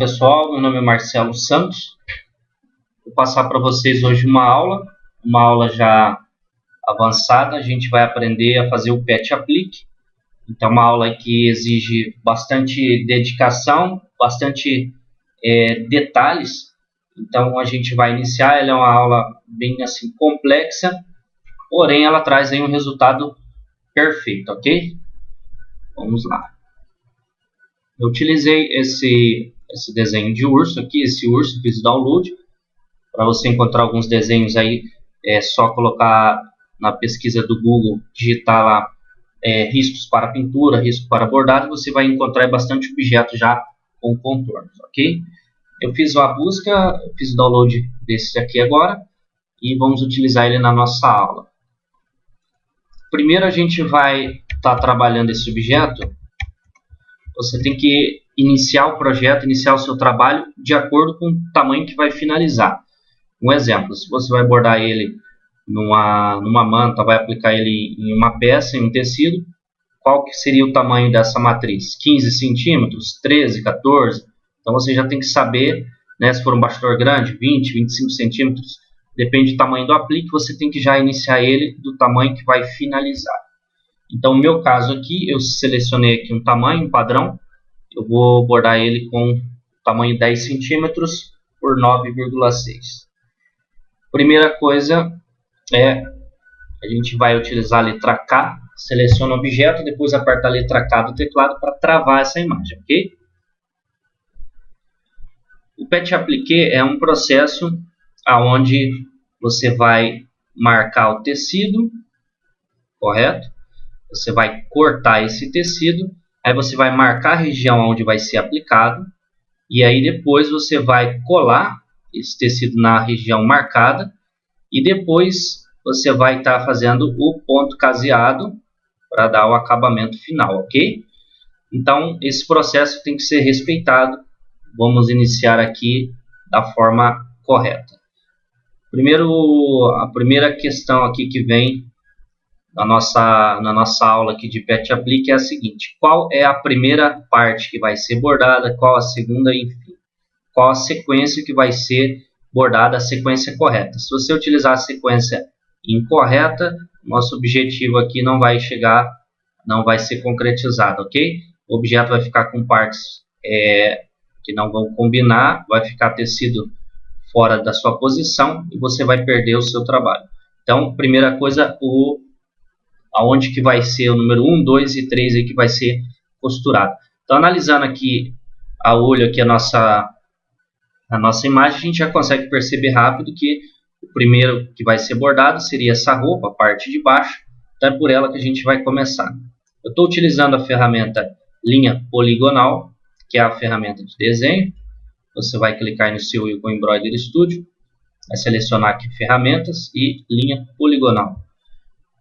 Pessoal, meu nome é Marcelo Santos. Vou passar para vocês hoje uma aula já avançada. A gente vai aprender a fazer o PET Applique. Então, uma aula que exige bastante dedicação, bastante detalhes. Então, a gente vai iniciar. Ela é uma aula bem assim complexa, porém ela traz aí um resultado perfeito, ok? Vamos lá. Eu utilizei esse desenho de urso aqui, esse urso, fiz download. Para você encontrar alguns desenhos aí, é só colocar na pesquisa do Google, digitar lá riscos para pintura, risco para bordado, você vai encontrar bastante objetos já com contornos, ok? Eu fiz uma busca, fiz o download desse aqui agora e vamos utilizar ele na nossa aula. Primeiro a gente vai estar trabalhando esse objeto. Você tem que iniciar o projeto, iniciar o seu trabalho de acordo com o tamanho que vai finalizar. Um exemplo, se você vai bordar ele numa manta, vai aplicar ele em uma peça, em um tecido, qual que seria o tamanho dessa matriz? 15 centímetros, 13, 14? Então você já tem que saber, né, se for um bastidor grande, 20, 25 centímetros, depende do tamanho do aplique, você tem que já iniciar ele do tamanho que vai finalizar. Então, no meu caso aqui, eu selecionei aqui um tamanho, um padrão. Eu vou bordar ele com tamanho 10 centímetros por 9,6. Primeira coisa a gente vai utilizar a letra K. Seleciona o objeto, depois aperta a letra K do teclado para travar essa imagem, ok? O PET Applique é um processo onde você vai marcar o tecido, correto? Você vai cortar esse tecido, aí você vai marcar a região onde vai ser aplicado, e aí depois você vai colar esse tecido na região marcada, e depois você vai estar fazendo o ponto caseado para dar o acabamento final, ok? Então, esse processo tem que ser respeitado. Vamos iniciar aqui da forma correta. A primeira questão aqui que vem na nossa aula aqui de PET Applique é a seguinte: qual é a primeira parte que vai ser bordada, qual a segunda, enfim, qual a sequência que vai ser bordada, a sequência correta. Se você utilizar a sequência incorreta, nosso objetivo aqui não vai ser concretizado, ok? O objeto vai ficar com partes que não vão combinar, vai ficar tecido fora da sua posição e você vai perder o seu trabalho. Então, primeira coisa, aonde que vai ser o número 1, 2 e 3 aí que vai ser costurado. Então, analisando aqui a olho aqui a nossa imagem, a gente já consegue perceber rápido que o primeiro que vai ser bordado seria essa roupa, a parte de baixo. Então é por ela que a gente vai começar. Eu estou utilizando a ferramenta linha poligonal, que é a ferramenta de desenho. Você vai clicar no seu ícone Embroidery Studio, vai selecionar aqui ferramentas e linha poligonal.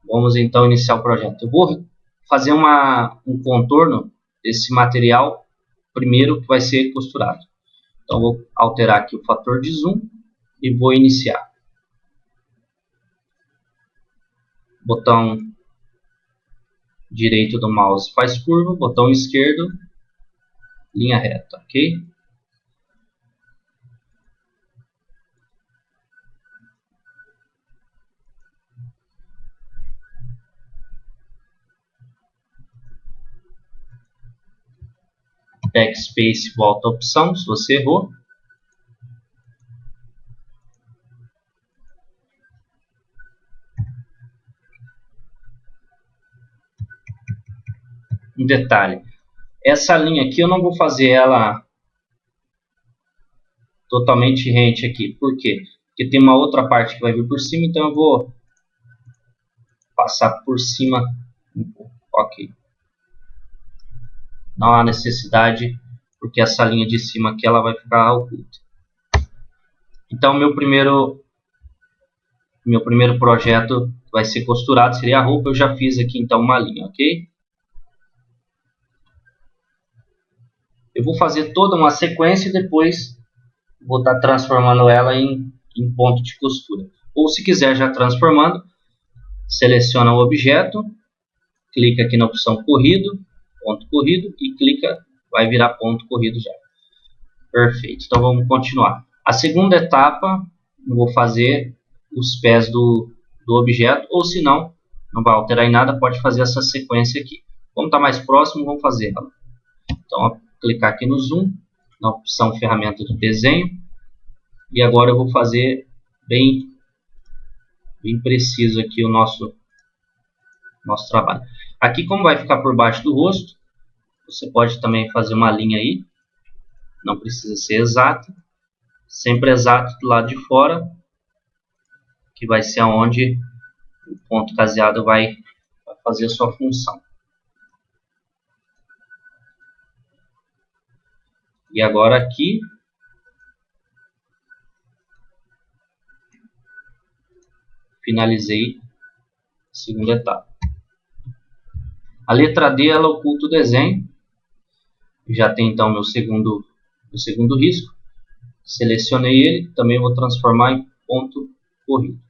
Vamos então iniciar o projeto. Eu vou fazer um contorno desse material primeiro que vai ser costurado. Então vou alterar aqui o fator de zoom e vou iniciar. Botão direito do mouse faz curva, botão esquerdo linha reta, ok? Backspace, volta a opção, se você errou. Um detalhe, essa linha aqui eu não vou fazer ela totalmente rente aqui. Por quê? Porque tem uma outra parte que vai vir por cima, então eu vou passar por cima um pouco, ok. Não há necessidade, porque essa linha de cima aqui ela vai ficar oculta. Então meu primeiro projeto vai ser costurado, seria a roupa. Eu já fiz aqui então uma linha, ok? Eu vou fazer toda uma sequência e depois vou estar transformando ela em ponto de costura. Ou se quiser já transformando, seleciona o objeto, clica aqui na opção corrido, ponto corrido, e clica, vai virar ponto corrido já. Perfeito, então vamos continuar. A segunda etapa, eu vou fazer os pés do objeto, ou se não, não vai alterar em nada, pode fazer essa sequência aqui. Como está mais próximo, vamos fazer ela. Então, ó, clicar aqui no zoom, na opção ferramenta de desenho, e agora eu vou fazer bem preciso aqui o nosso trabalho. Aqui, como vai ficar por baixo do rosto, você pode também fazer uma linha aí, não precisa ser exato, sempre exato do lado de fora, que vai ser onde o ponto caseado vai fazer a sua função. E agora aqui, finalizei a segunda etapa. A letra D, ela oculta o desenho. Já tem então meu segundo risco. Selecionei ele, também vou transformar em ponto corrido.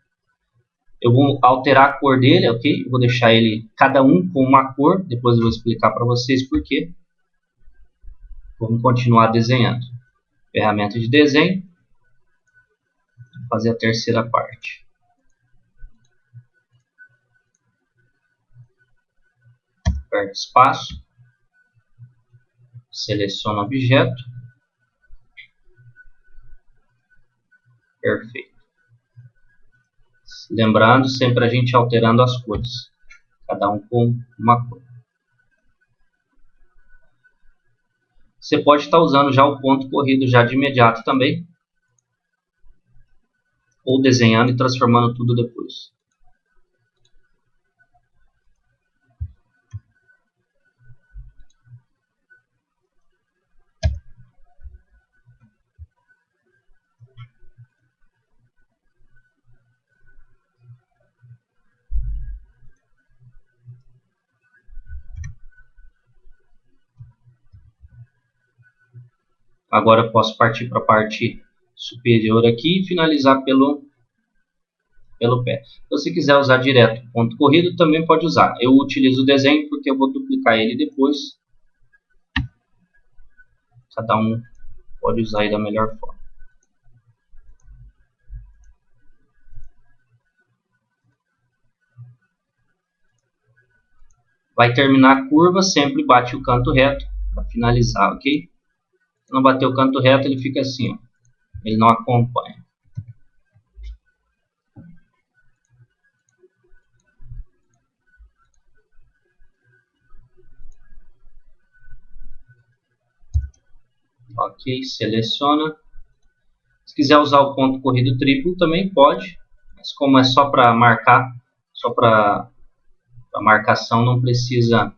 Eu vou alterar a cor dele, ok? Eu vou deixar ele cada um com uma cor, depois eu vou explicar para vocês por quê. Vamos continuar desenhando. Ferramenta de desenho. Vou fazer a terceira parte. Aperto espaço. Seleciono o objeto. Perfeito. Lembrando, sempre a gente alterando as cores. Cada um com uma cor. Você pode estar usando já o ponto corrido já de imediato também. Ou desenhando e transformando tudo depois. Agora eu posso partir para a parte superior aqui e finalizar pelo pé. Se você quiser usar direto ponto corrido, também pode usar. Eu utilizo o desenho porque eu vou duplicar ele depois. Cada um pode usar aí da melhor forma. Vai terminar a curva, sempre bate o canto reto para finalizar, ok? Se não bater o canto reto, ele fica assim, ó. Ele não acompanha. Ok, seleciona. Se quiser usar o ponto corrido triplo, também pode. Mas como é só para marcar, só para marcação, não precisa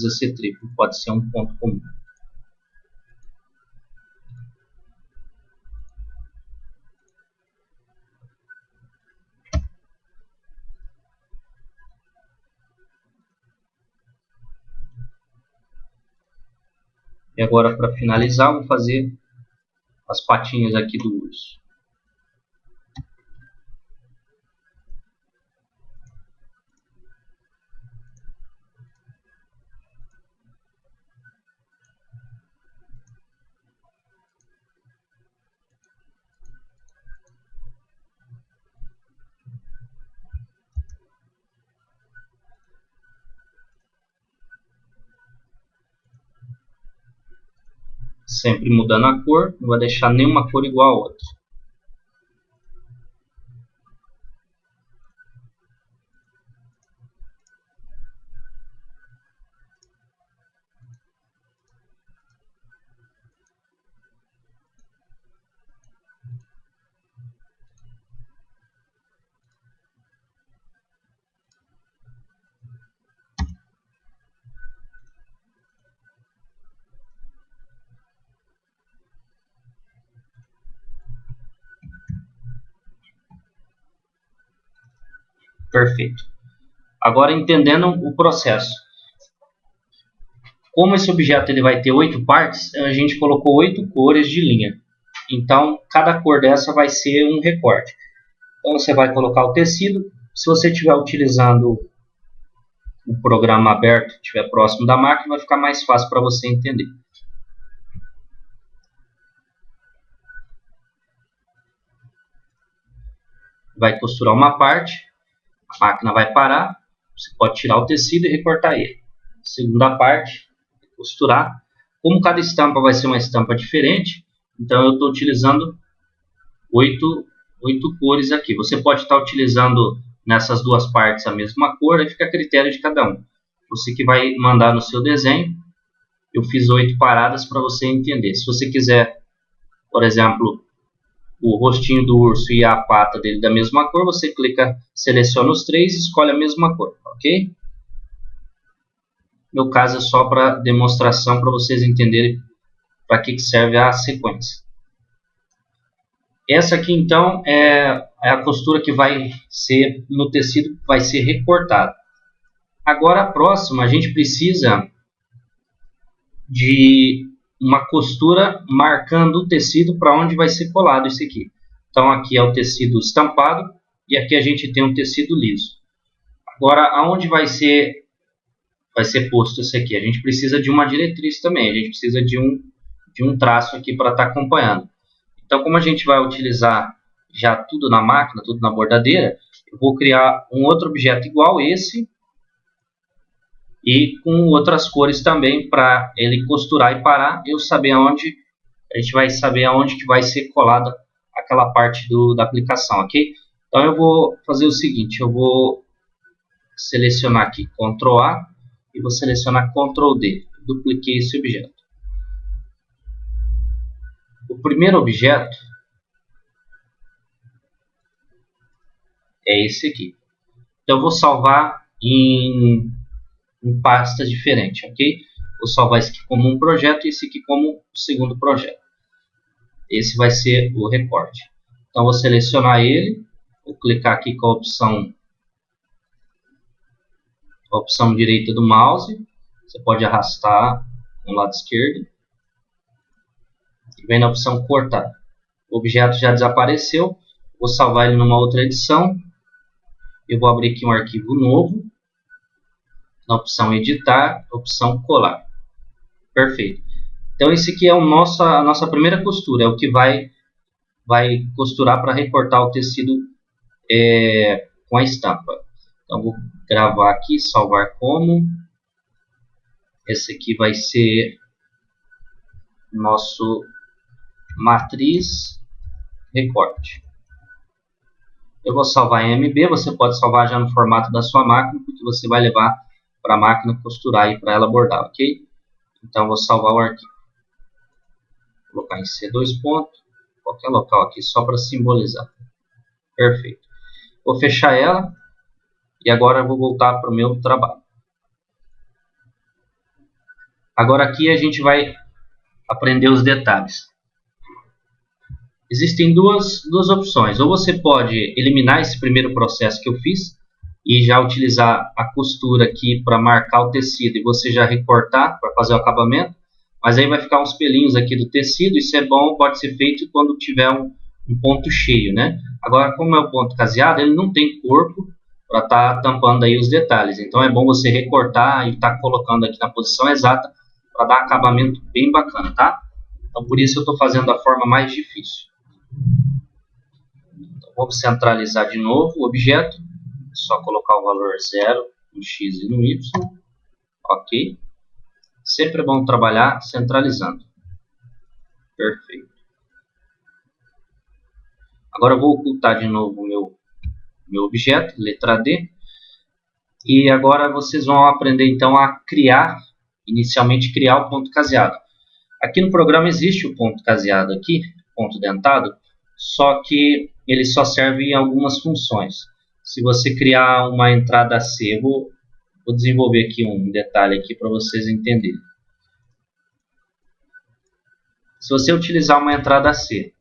ser triplo, pode ser um ponto comum. E agora, para finalizar, vou fazer as patinhas aqui do urso. Sempre mudando a cor, não vai deixar nenhuma cor igual a outra. Perfeito. Agora entendendo o processo. Como esse objeto ele vai ter 8 partes, a gente colocou 8 cores de linha. Então, cada cor dessa vai ser um recorte. Então, você vai colocar o tecido. Se você estiver utilizando o programa aberto estiver próximo da máquina, vai ficar mais fácil para você entender. Vai costurar uma parte, a máquina vai parar, você pode tirar o tecido e recortar ele. Segunda parte, costurar. Como cada estampa vai ser uma estampa diferente, então eu estou utilizando 8 cores aqui. Você pode estar utilizando nessas duas partes a mesma cor, aí fica a critério de cada um. Você que vai mandar no seu desenho, eu fiz 8 paradas para você entender. Se você quiser, por exemplo, o rostinho do urso e a pata dele da mesma cor, você clica, seleciona os 3 e escolhe a mesma cor, ok? No caso é só para demonstração, para vocês entenderem para que serve a sequência. Essa aqui então é a costura que vai ser no tecido, vai ser recortada. Agora a próxima, a gente precisa de uma costura marcando o tecido para onde vai ser colado isso aqui. Então aqui é o tecido estampado e aqui a gente tem um tecido liso. Agora aonde vai ser posto isso aqui? A gente precisa de uma diretriz também, a gente precisa de um traço aqui para estar acompanhando. Então como a gente vai utilizar já tudo na máquina, tudo na bordadeira, eu vou criar um outro objeto igual esse e com outras cores também para ele costurar e parar, eu saber aonde, a gente vai saber aonde que vai ser colada aquela parte da aplicação, ok? Então eu vou fazer o seguinte, eu vou selecionar aqui Ctrl A e vou selecionar Ctrl D, dupliquei esse objeto. O primeiro objeto é esse aqui. Então eu vou salvar em pastas diferentes, ok? Vou salvar esse aqui como um projeto e esse aqui como o segundo projeto. Esse vai ser o recorte. Então vou selecionar ele, vou clicar aqui com a opção direita do mouse. Você pode arrastar no lado esquerdo e vem na opção cortar. O objeto já desapareceu. Vou salvar ele numa outra edição. Eu vou abrir aqui um arquivo novo. Na opção editar, opção colar. Perfeito. Então esse aqui é a nossa primeira costura, é o que vai costurar para recortar o tecido com a estampa. Então vou gravar aqui, salvar como. Esse aqui vai ser nosso matriz recorte. Eu vou salvar em MB, você pode salvar já no formato da sua máquina, porque você vai levar para a máquina costurar e para ela bordar, ok? Então vou salvar o arquivo. Vou colocar em C2 pontos, qualquer local aqui só para simbolizar. Perfeito. Vou fechar ela e agora eu vou voltar para o meu trabalho. Agora aqui a gente vai aprender os detalhes. Existem duas opções. Ou você pode eliminar esse primeiro processo que eu fiz e já utilizar a costura aqui para marcar o tecido e você já recortar para fazer o acabamento. Mas aí vai ficar uns pelinhos aqui do tecido. Isso é bom, pode ser feito quando tiver um ponto cheio, né? Agora, como é o ponto caseado, ele não tem corpo para estar tampando aí os detalhes. Então é bom você recortar e estar colocando aqui na posição exata para dar um acabamento bem bacana, tá? Então por isso eu estou fazendo da forma mais difícil. Então, vamos centralizar de novo o objeto. É só colocar o valor 0 no X e no Y. Ok. Sempre é bom trabalhar centralizando. Perfeito. Agora eu vou ocultar de novo o meu objeto, letra D. E agora vocês vão aprender então a inicialmente criar o ponto caseado. Aqui no programa existe o ponto caseado aqui, ponto dentado, só que ele só serve em algumas funções. Se você criar uma entrada C, eu vou desenvolver aqui um detalhe aqui para vocês entenderem. Se você utilizar uma entrada C,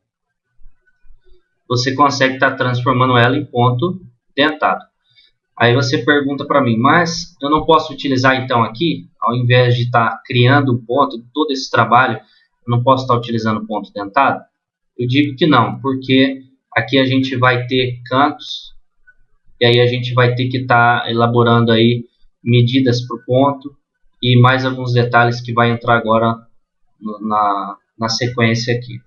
você consegue estar transformando ela em ponto dentado. Aí você pergunta para mim, mas eu não posso utilizar então aqui, ao invés de estar criando um ponto, todo esse trabalho, eu não posso estar utilizando ponto dentado? Eu digo que não, porque aqui a gente vai ter cantos, e aí a gente vai ter que estar elaborando aí medidas para o ponto e mais alguns detalhes que vai entrar agora na sequência aqui.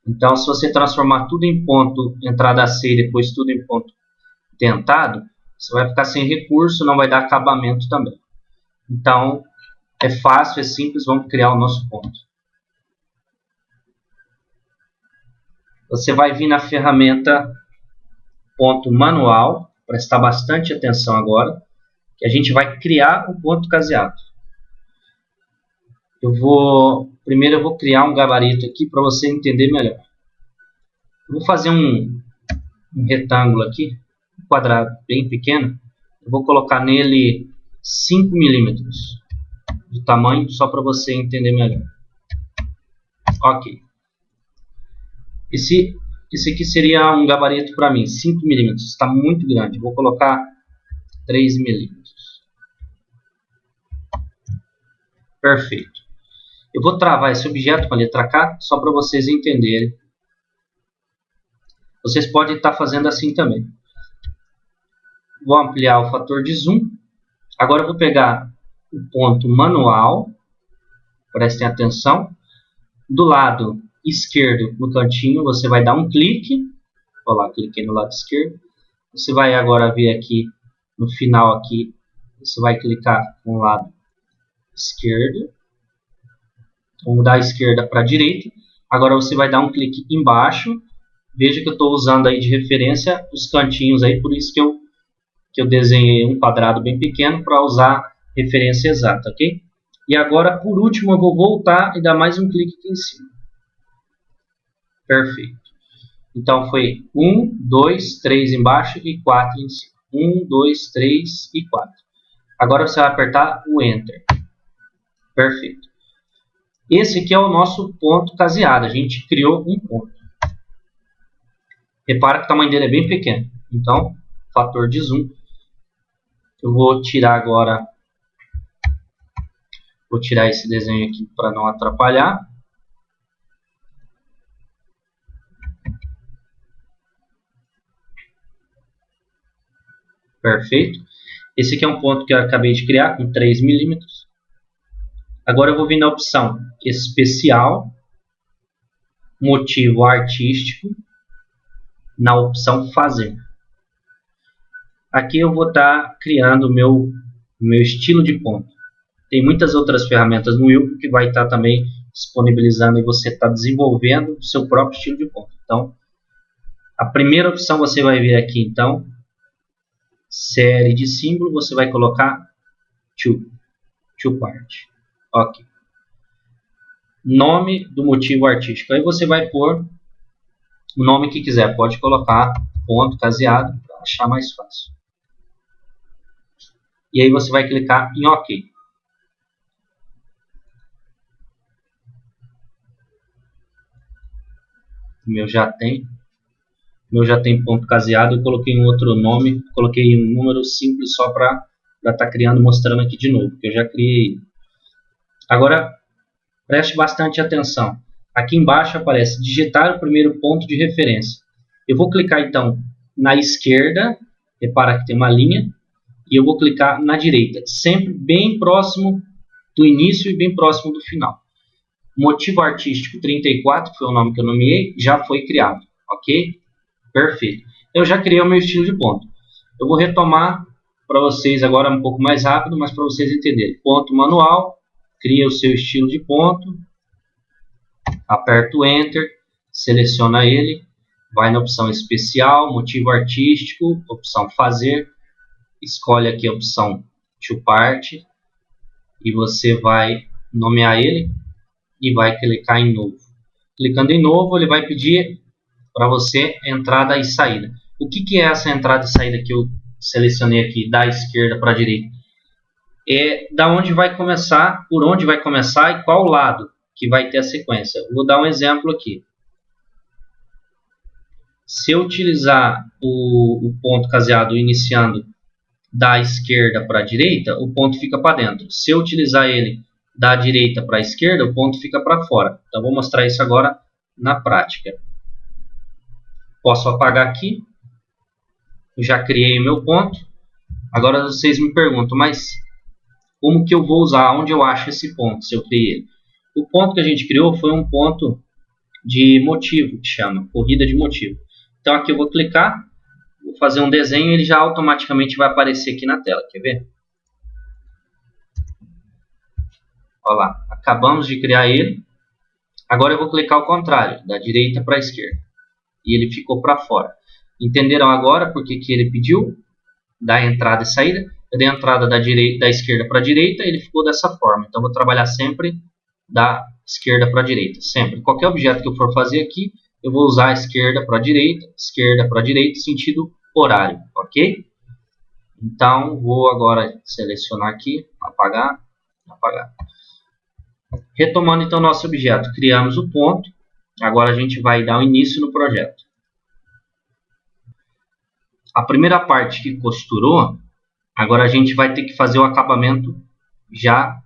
Então, se você transformar tudo em ponto entrada C e depois tudo em ponto dentado, você vai ficar sem recurso, não vai dar acabamento também. Então, é fácil, é simples, vamos criar o nosso ponto. Você vai vir na ferramenta ponto manual, prestar bastante atenção agora, que a gente vai criar um ponto caseado. Primeiro eu vou criar um gabarito aqui para você entender melhor. Eu vou fazer um retângulo aqui, um quadrado bem pequeno. Eu vou colocar nele 5 milímetros de tamanho, só para você entender melhor. Ok. Esse aqui seria um gabarito para mim, 5 milímetros. Está muito grande. Vou colocar 3 milímetros. Perfeito. Eu vou travar esse objeto com a letra K, só para vocês entenderem. Vocês podem estar fazendo assim também. Vou ampliar o fator de zoom. Agora eu vou pegar o ponto manual. Prestem atenção. Do lado esquerdo, no cantinho, você vai dar um clique. Olha lá, cliquei no lado esquerdo. Você vai agora vir aqui no final aqui. Você vai clicar no lado esquerdo. Vamos da esquerda para a direita. Agora você vai dar um clique embaixo. Veja que eu estou usando aí de referência os cantinhos aí, por isso que eu desenhei um quadrado bem pequeno para usar referência exata, ok? E agora, por último, eu vou voltar e dar mais um clique aqui em cima. Perfeito. Então foi 1, 2, 3 embaixo e 4 em cima. 1, 2, 3 e 4. Agora você vai apertar o Enter. Perfeito. Esse aqui é o nosso ponto caseado. A gente criou um ponto. Repara que o tamanho dele é bem pequeno. Então, fator de zoom. Eu vou tirar agora. Vou tirar esse desenho aqui para não atrapalhar. Perfeito. Esse aqui é um ponto que eu acabei de criar com 3 milímetros. Agora eu vou vir na opção especial, motivo artístico, na opção fazer. Aqui eu vou estar criando o meu estilo de ponto. Tem muitas outras ferramentas no Will que vai estar também disponibilizando e você está desenvolvendo o seu próprio estilo de ponto. Então, a primeira opção você vai vir aqui, então, série de símbolo, você vai colocar to part. Ok. Nome do motivo artístico. Aí você vai pôr o nome que quiser. Pode colocar ponto caseado para achar mais fácil. E aí você vai clicar em OK. O meu já tem ponto caseado. Eu coloquei um outro nome, coloquei um número simples só para estar criando, mostrando aqui de novo, que eu já criei. Agora, preste bastante atenção. Aqui embaixo aparece digitar o primeiro ponto de referência. Eu vou clicar então na esquerda, repara que tem uma linha, e eu vou clicar na direita, sempre bem próximo do início e bem próximo do final. Motivo artístico 34, foi o nome que eu nomeei, já foi criado, ok? Perfeito. Eu já criei o meu estilo de ponto. Eu vou retomar para vocês agora um pouco mais rápido, mas para vocês entenderem. Ponto manual, cria o seu estilo de ponto, aperta o Enter, seleciona ele, vai na opção especial, motivo artístico, opção fazer, escolhe aqui a opção to part e você vai nomear ele e vai clicar em novo. Clicando em novo, ele vai pedir para você entrada e saída. O que é essa entrada e saída que eu selecionei aqui, da esquerda para a direita? É da onde vai começar, por onde vai começar e qual lado que vai ter a sequência. Vou dar um exemplo aqui. Se eu utilizar o ponto caseado iniciando da esquerda para a direita, o ponto fica para dentro. Se eu utilizar ele da direita para a esquerda, o ponto fica para fora. Então, vou mostrar isso agora na prática. Posso apagar aqui. Eu já criei o meu ponto. Agora vocês me perguntam, mas como que eu vou usar, onde eu acho esse ponto, se eu criei ele. O ponto que a gente criou foi um ponto de motivo, que chama corrida de motivo. Então aqui eu vou clicar, vou fazer um desenho e ele já automaticamente vai aparecer aqui na tela, quer ver? Olha lá, acabamos de criar ele. Agora eu vou clicar ao contrário, da direita para a esquerda. E ele ficou para fora. Entenderam agora por que ele pediu da entrada e saída? Eu dei a entrada da esquerda para a direita e ele ficou dessa forma. Então eu vou trabalhar sempre da esquerda para a direita. Sempre. Qualquer objeto que eu for fazer aqui, eu vou usar a esquerda para a direita, sentido horário. Ok? Então vou agora selecionar aqui, apagar, apagar. Retomando então nosso objeto, criamos o ponto, agora a gente vai dar o início no projeto. A primeira parte que costurou, agora a gente vai ter que fazer o acabamento já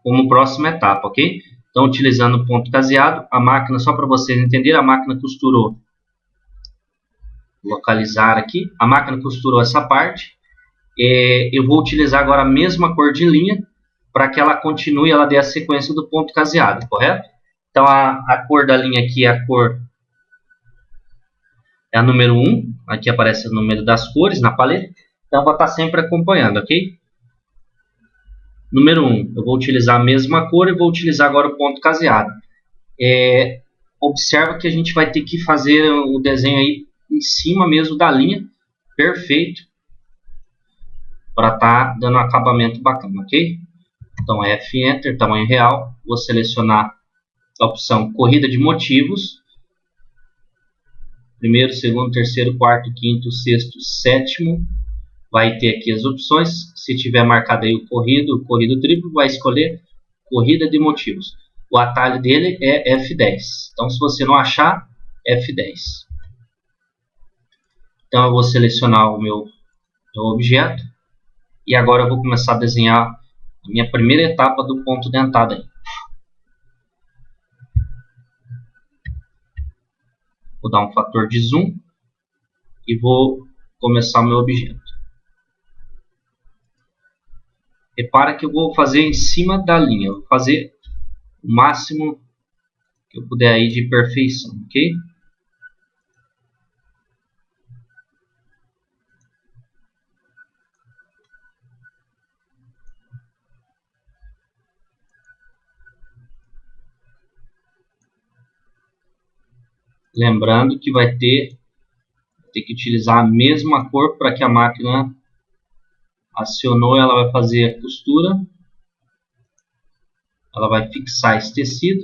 como próxima etapa, ok? Então utilizando o ponto caseado, a máquina, só para vocês entenderem, a máquina costurou, vou localizar aqui, a máquina costurou essa parte, eu vou utilizar agora a mesma cor de linha, para que ela continue, ela dê a sequência do ponto caseado, correto? Então a cor da linha aqui é a número 1, aqui aparece o número das cores na paleta, então vou estar sempre acompanhando, ok? Número 1, eu vou utilizar a mesma cor e vou utilizar agora o ponto caseado. Observa que a gente vai ter que fazer o desenho aí em cima mesmo da linha, perfeito, para estar dando um acabamento bacana, ok? Então F, Enter, tamanho real, vou selecionar a opção corrida de motivos, primeiro, segundo, terceiro, quarto, quinto, sexto, sétimo, vai ter aqui as opções, se tiver marcado aí o corrido triplo, vai escolher corrida de motivos, o atalho dele é F10, então se você não achar, F10. Então eu vou selecionar o meu objeto, e agora eu vou começar a desenhar a minha primeira etapa do ponto dentado aí. Vou dar um fator de zoom e vou começar o meu objeto. Repara que eu vou fazer em cima da linha, vou fazer o máximo que eu puder aí de perfeição, ok? Lembrando que vai ter que utilizar a mesma cor para que a máquina acionou, ela vai fazer a costura, ela vai fixar esse tecido.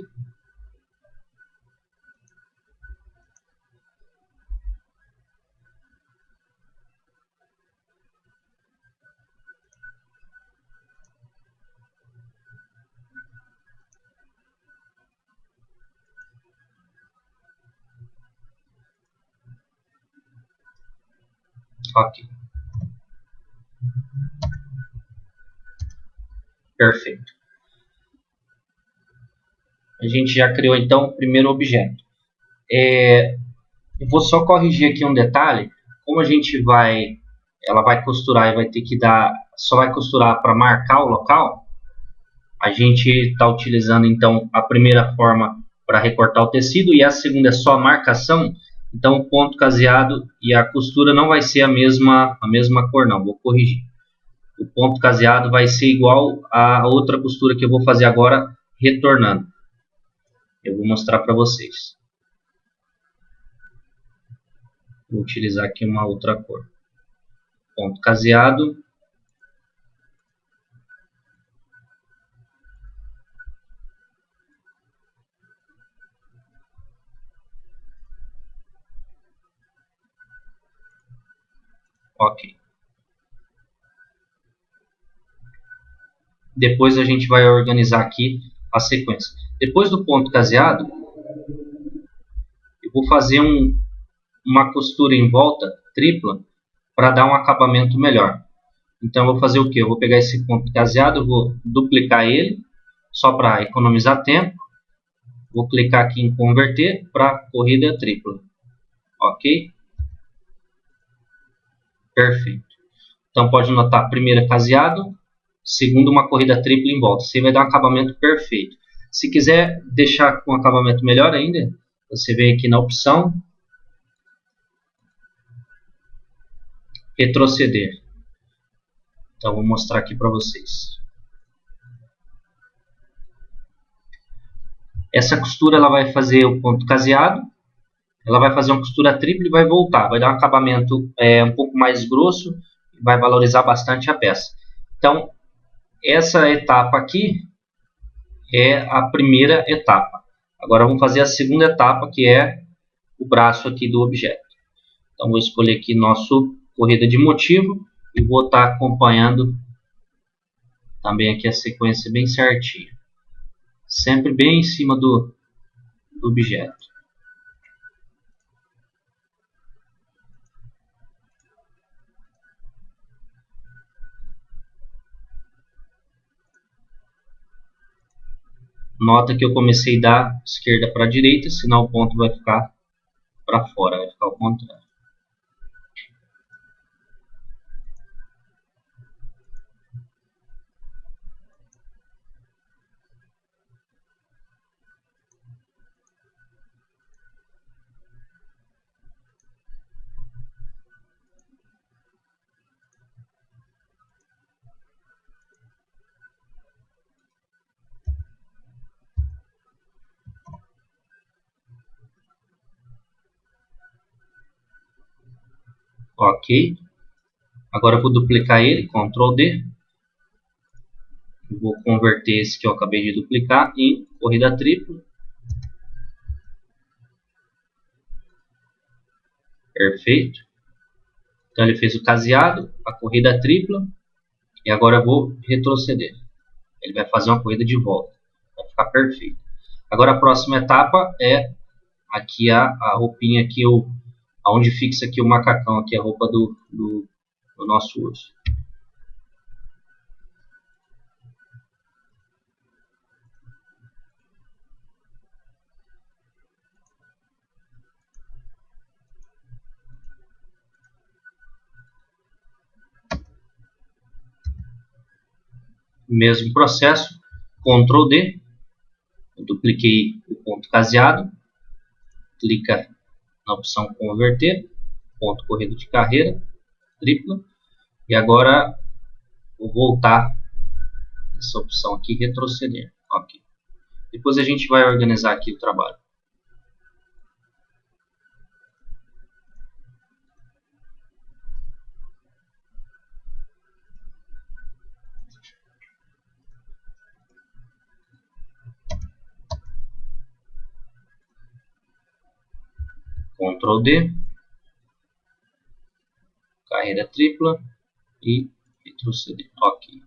Ok. Perfeito. A gente já criou então o primeiro objeto. Eu vou só corrigir aqui um detalhe. Como a gente ela vai costurar e vai ter que só vai costurar para marcar o local. A gente está utilizando então a primeira forma para recortar o tecido e a segunda é só a marcação. Então o ponto caseado e a costura não vai ser a mesma cor não, vou corrigir. O ponto caseado vai ser igual a outra costura que eu vou fazer agora retornando. Eu vou mostrar para vocês. Vou utilizar aqui uma outra cor. Ponto caseado. Ok. Depois a gente vai organizar aqui a sequência. Depois do ponto caseado, eu vou fazer uma costura em volta tripla para dar um acabamento melhor. Então eu vou fazer o que? Eu vou pegar esse ponto caseado, eu vou duplicar ele, só para economizar tempo. Vou clicar aqui em converter para corrida tripla. Ok? Perfeito. Então pode notar, primeiro caseado, segundo uma corrida tripla em volta. Você vai dar um acabamento perfeito. Se quiser deixar com um acabamento melhor ainda, você vem aqui na opção retroceder. Então vou mostrar aqui para vocês. Essa costura ela vai fazer o ponto caseado, ela vai fazer uma costura tripla e vai voltar, vai dar um acabamento um pouco mais grosso, vai valorizar bastante a peça. Então essa etapa aqui é a primeira etapa. Agora vamos fazer a segunda etapa, que é o braço aqui do objeto. Então vou escolher aqui nosso corrida de motivo e vou estar acompanhando também aqui a sequência bem certinha. Sempre bem em cima do objeto. Nota que eu comecei da esquerda para a direita, senão o ponto vai ficar para fora, vai ficar ao contrário. Ok. Agora eu vou duplicar ele, Ctrl D. Vou converter esse que eu acabei de duplicar em corrida tripla. Perfeito. Então ele fez o caseado, a corrida tripla. E agora eu vou retroceder. Ele vai fazer uma corrida de volta. Vai ficar perfeito. Agora a próxima etapa é aqui a roupinha aqui, onde fixa aqui o macacão, aqui a roupa do nosso urso. Mesmo processo, Ctrl D, eu dupliquei o ponto caseado, clica na opção converter, ponto corrido de carreira, tripla, e agora vou voltar essa opção aqui, retroceder. Ok. Depois a gente vai organizar aqui o trabalho. Ctrl D, carreira tripla e retroceder. Ok.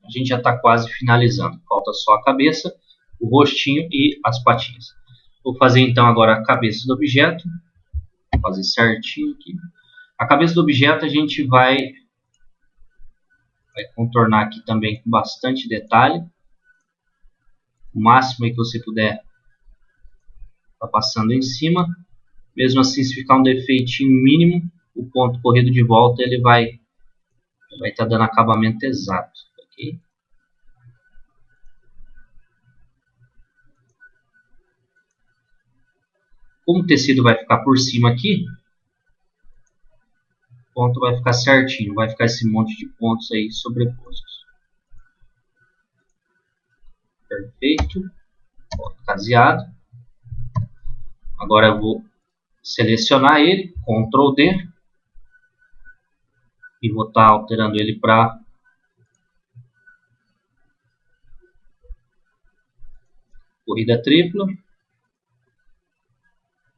A gente já está quase finalizando. Falta só a cabeça, o rostinho e as patinhas. Vou fazer então agora a cabeça do objeto. Vou fazer certinho aqui. A cabeça do objeto a gente vai contornar aqui também com bastante detalhe. O máximo aí que você puder tá passando em cima. Mesmo assim, se ficar um defeitinho mínimo, o ponto corrido de volta ele vai estar dando acabamento exato. Okay? Como o tecido vai ficar por cima aqui, o ponto vai ficar certinho, vai ficar esse monte de pontos aí sobrepostos. Perfeito. Ponto caseado. Agora eu vou selecionar ele, Ctrl D, e vou estar alterando ele para corrida tripla.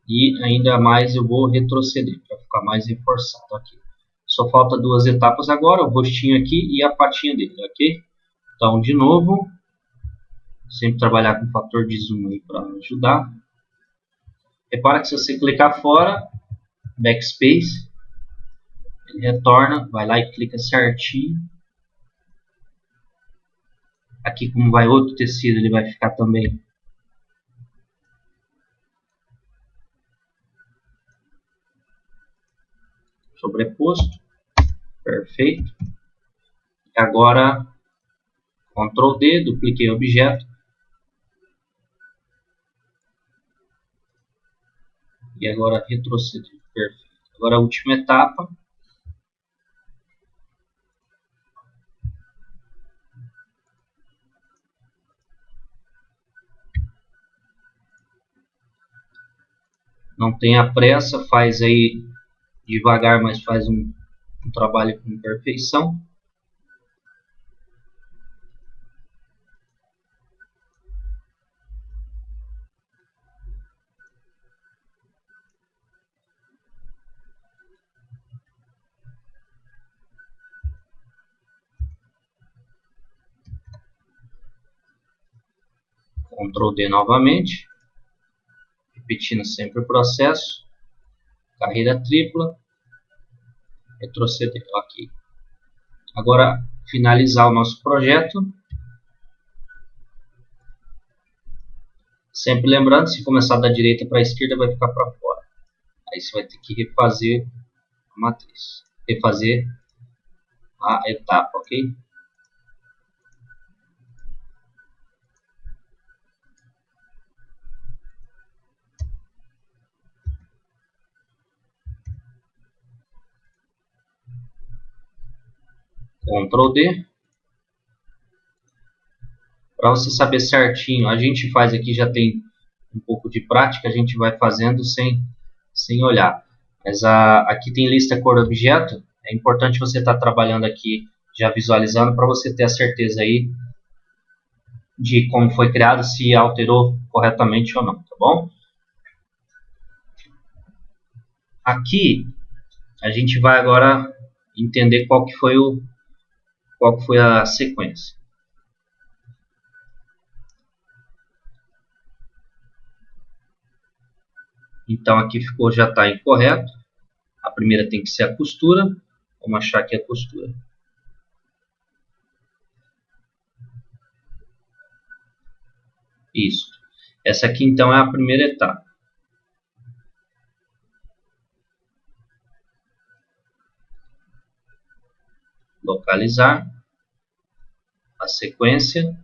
E ainda mais eu vou retroceder para ficar mais reforçado aqui. Só falta duas etapas agora, o rostinho aqui e a patinha dele, ok? Então, de novo, sempre trabalhar com o fator de zoom aí para ajudar. Repara que se você clicar fora, backspace, ele retorna, vai lá e clica certinho. Aqui como vai outro tecido, ele vai ficar também sobreposto. Perfeito. Agora, Ctrl D, dupliquei o objeto. E agora retroceder. Perfeito. Agora a última etapa. Não tenha pressa, faz aí devagar, mas faz um trabalho com perfeição. Ctrl D novamente, repetindo sempre o processo. Carreira tripla, retroceder, ok. Agora, finalizar o nosso projeto. Sempre lembrando, se começar da direita para a esquerda, vai ficar para fora. Aí você vai ter que refazer a matriz, refazer a etapa, ok? Ctrl D. Para você saber certinho, a gente faz aqui, já tem um pouco de prática, a gente vai fazendo sem olhar. Mas aqui tem lista cor objeto, é importante você estar trabalhando aqui, já visualizando, para você ter a certeza aí de como foi criado, se alterou corretamente ou não, tá bom? Aqui a gente vai agora entender qual que foi a sequência. Então aqui ficou, já está incorreto. A primeira tem que ser a costura. Vamos achar aqui a costura. Isso. Essa aqui então é a primeira etapa. Localizar a sequência.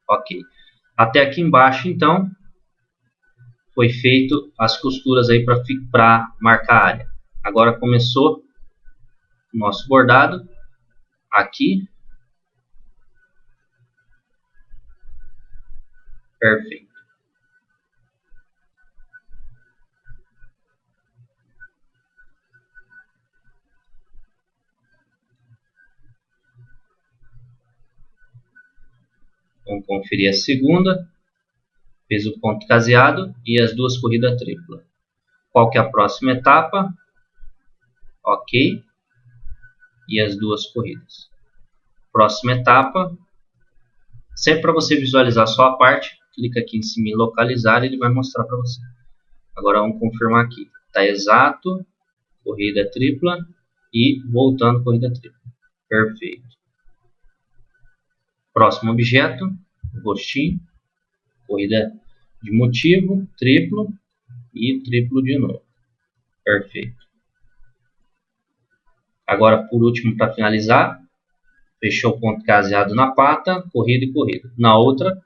Ok. Até aqui embaixo então foi feito as costuras aí para marcar a área. Agora começou o nosso bordado aqui. Perfeito. Vamos conferir a segunda. Fez o ponto caseado e as duas corridas tripla. Qual que é a próxima etapa? Ok. E as duas corridas. Próxima etapa. Sempre para você visualizar só a parte, clica aqui em cima em localizar e ele vai mostrar para você. Agora vamos confirmar aqui. Está exato. Corrida tripla e voltando corrida tripla. Perfeito. Próximo objeto. Rostinho. Corrida de motivo, triplo e triplo de novo. Perfeito. Agora, por último, para finalizar, fechou o ponto caseado na pata, corrida e corrida. Na outra,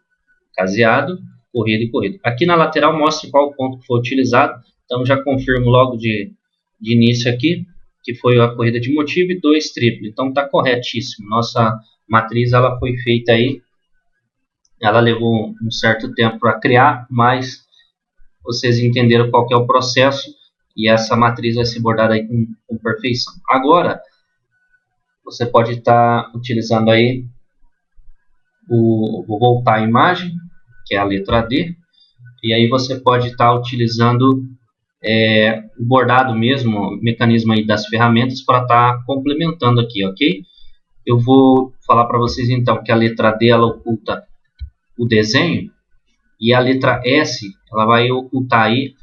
caseado, corrida e corrida. Aqui na lateral mostra qual ponto que foi utilizado. Então, já confirmo logo de início aqui, que foi a corrida de motivo e 2 triplo. Então, está corretíssimo. Nossa matriz ela foi feita aí. Ela levou um certo tempo para criar, mas vocês entenderam qual que é o processo e essa matriz vai ser bordada aí com perfeição. Agora, você pode estar utilizando aí vou voltar a imagem, que é a letra D, e aí você pode estar utilizando o bordado mesmo, o mecanismo aí das ferramentas para estar complementando aqui, ok? Eu vou falar para vocês então que a letra D ela oculta o desenho e a letra S ela vai ocultar aí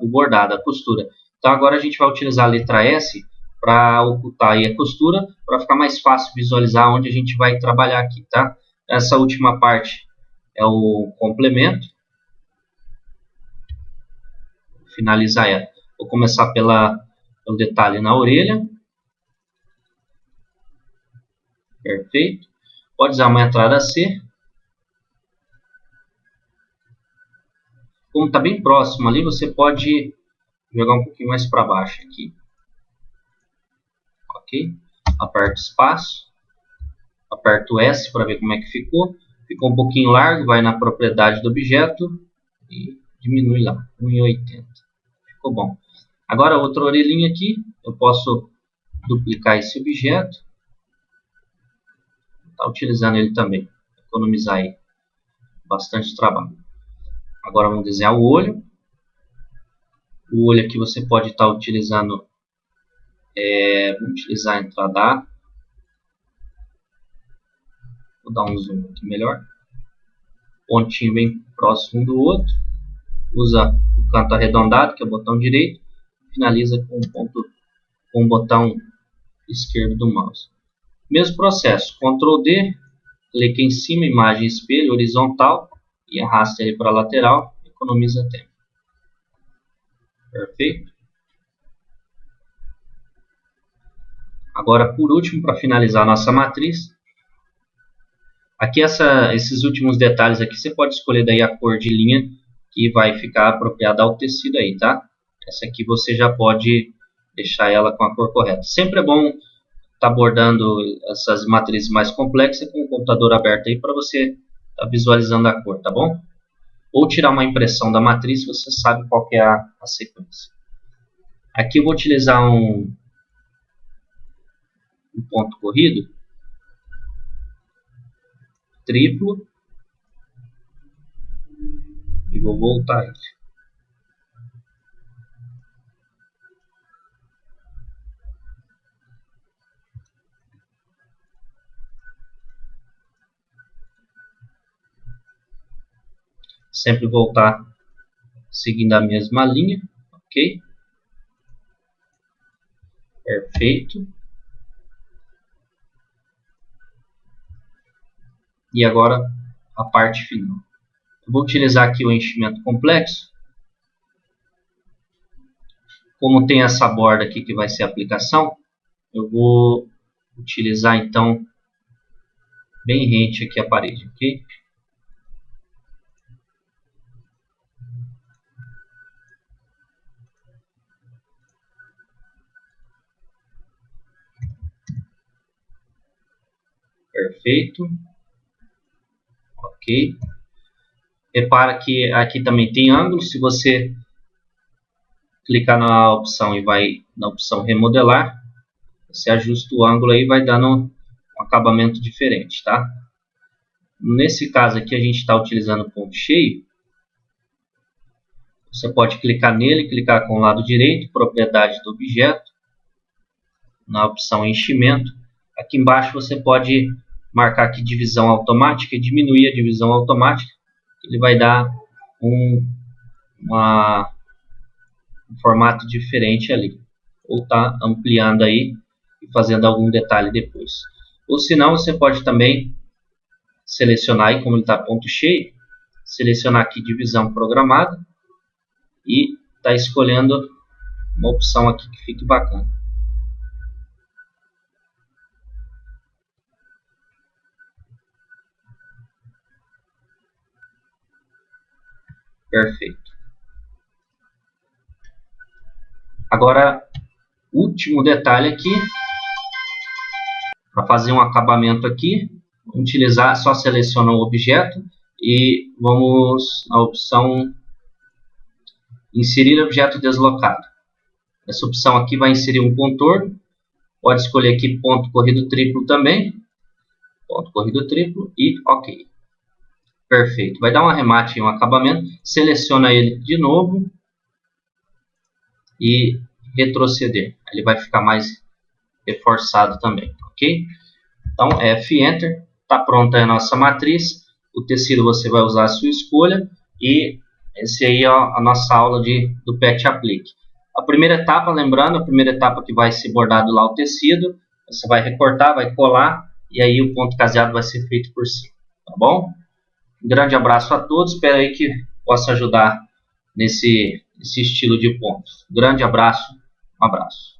o bordado, a costura. Então agora a gente vai utilizar a letra S para ocultar aí a costura, para ficar mais fácil visualizar onde a gente vai trabalhar aqui, tá? Essa última parte é o complemento. Vou finalizar ela. Vou começar pelo detalhe na orelha. Perfeito. Pode usar uma entrada C. Como está bem próximo ali, você pode jogar um pouquinho mais para baixo aqui. Ok? Aperto espaço. Aperto S para ver como é que ficou. Ficou um pouquinho largo, vai na propriedade do objeto e diminui lá, 1,80. Ficou bom. Agora outra orelhinha aqui, eu posso duplicar esse objeto. Tá utilizando ele também, economizar aí bastante trabalho. Agora vamos desenhar o olho. O olho aqui você pode estar utilizando, vamos utilizar a entrada A. Vou dar um zoom aqui melhor. Pontinho bem próximo do outro. Usa o canto arredondado, que é o botão direito. Finaliza com o botão esquerdo do mouse. Mesmo processo, Ctrl D, clica em cima, imagem espelho, horizontal e arrasta ele para a lateral, economiza tempo. Perfeito. Agora, por último, para finalizar a nossa matriz, aqui esses últimos detalhes aqui, você pode escolher daí a cor de linha que vai ficar apropriada ao tecido aí, tá? Essa aqui você já pode deixar ela com a cor correta. Sempre é bom estar abordando essas matrizes mais complexas com o computador aberto aí para você estar visualizando a cor, tá bom? Ou tirar uma impressão da matriz se você sabe qual que é a sequência. Aqui eu vou utilizar um ponto corrido triplo e vou voltar ele. Sempre voltar seguindo a mesma linha, ok? Perfeito. E agora a parte final. Eu vou utilizar aqui o enchimento complexo. Como tem essa borda aqui que vai ser a aplicação, eu vou utilizar então bem rente aqui a parede, ok? Perfeito. Ok. Repara que aqui também tem ângulo. Se você clicar na opção e vai na opção remodelar, você ajusta o ângulo aí e vai dando um acabamento diferente, tá? Nesse caso aqui a gente está utilizando ponto cheio. Você pode clicar nele, clicar com o lado direito, propriedade do objeto, na opção enchimento. Aqui embaixo você pode marcar aqui divisão automática e diminuir a divisão automática. Ele vai dar um formato diferente ali. Ou tá ampliando aí e fazendo algum detalhe depois. Ou se não, você pode também selecionar aí, como ele está ponto cheio, selecionar aqui divisão programada e tá escolhendo uma opção aqui que fique bacana. Perfeito. Agora, último detalhe aqui, para fazer um acabamento aqui, vamos utilizar, só seleciona o objeto e vamos na opção inserir objeto deslocado. Essa opção aqui vai inserir um contorno, pode escolher aqui ponto corrido triplo também, ponto corrido triplo e ok. Perfeito, vai dar um arremate e um acabamento, seleciona ele de novo e retroceder, ele vai ficar mais reforçado também, ok? Então F Enter, está pronta a nossa matriz, o tecido você vai usar a sua escolha e esse aí é a nossa aula do PET Applique. A primeira etapa, lembrando, a primeira etapa que vai ser bordado lá o tecido, você vai recortar, vai colar e aí o ponto caseado vai ser feito por cima, tá bom? Um grande abraço a todos, espero aí que possa ajudar nesse estilo de pontos. Grande abraço, um abraço.